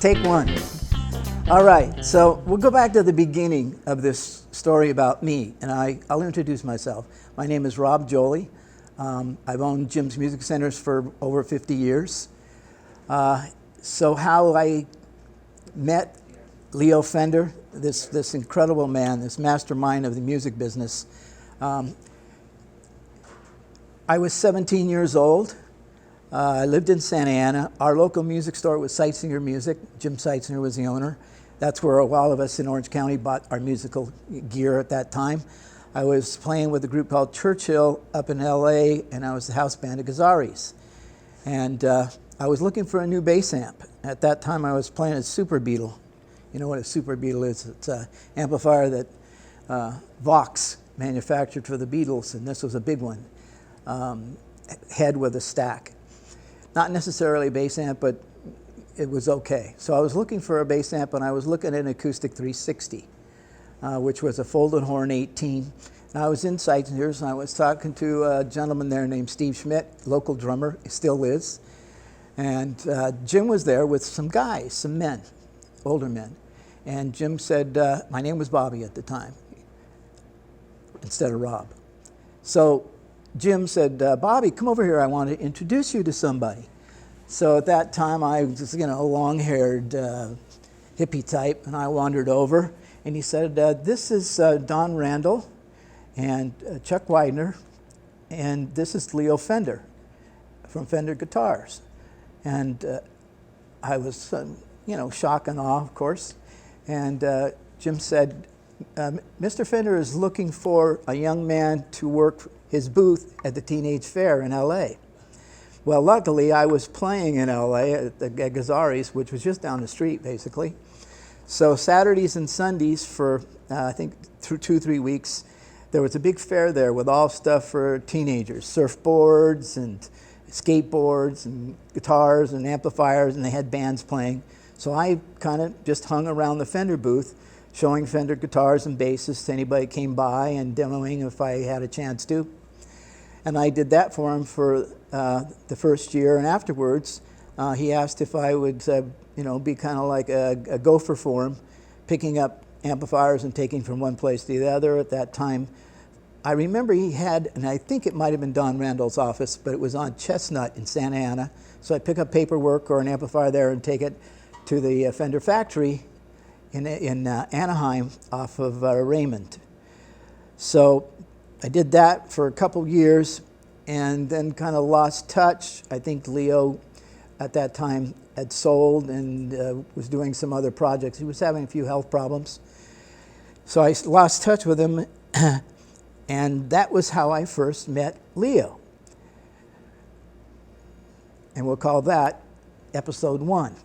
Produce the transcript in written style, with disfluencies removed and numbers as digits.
Take one. All right, so we'll go back to the beginning of this story about me, and I'll introduce myself. My name is Rob Joly. I've owned Jim's Music Centers for over 50 years. So how I met Leo Fender, this incredible man, this mastermind of the music business. I was 17 years old. I lived in Santa Ana. Our local music store was Sightseer Music. Jim Sightseer was the owner. That's where all of us in Orange County bought our musical gear at that time. I was playing with a group called Churchill up in LA, and I was the house band of Gazaris. And I was looking for a new bass amp. At that time, I was playing a Super Beetle. You know what a Super Beetle is? It's an amplifier that Vox manufactured for the Beatles, and this was a big one, head with a stack. Not necessarily a bass amp, but it was okay. So I was looking for a bass amp, and I was looking at an acoustic 360, which was a folded horn 18. And I was in Sightseers, and I was talking to a gentleman there named Steve Schmidt, local drummer, still is. And Jim was there with some guys, some men, older men. And Jim said, my name was Bobby at the time, instead of Rob. So Jim said, Bobby, come over here. I want to introduce you to somebody. So at that time, I was, a long-haired hippie type, and I wandered over. And he said, this is Don Randall and Chuck Widener, and this is Leo Fender from Fender Guitars. And I was, shock and awe, of course. And Jim said, Mr. Fender is looking for a young man to work his booth at the Teenage Fair in LA. Well, luckily, I was playing in LA at the Gazaris, which was just down the street, basically. So Saturdays and Sundays for, I think, through 2-3 weeks, there was a big fair there with all stuff for teenagers, surfboards and skateboards and guitars and amplifiers, and they had bands playing. So I kind of just hung around the Fender booth, showing Fender guitars and basses to anybody who came by and demoing if I had a chance to. And I did that for him for the first year, and afterwards he asked if I would be kind of like a gopher for him, picking up amplifiers and taking from one place to the other. At that time, I remember he had, and I think it might have been Don Randall's office, but it was on Chestnut in Santa Ana. So I'd pick up paperwork or an amplifier there and take it to the Fender factory in Anaheim off of Raymond. So I did that for a couple years and then kind of lost touch. I think Leo at that time had sold and was doing some other projects. He was having a few health problems. So I lost touch with him, and that was how I first met Leo. And we'll call that episode 1.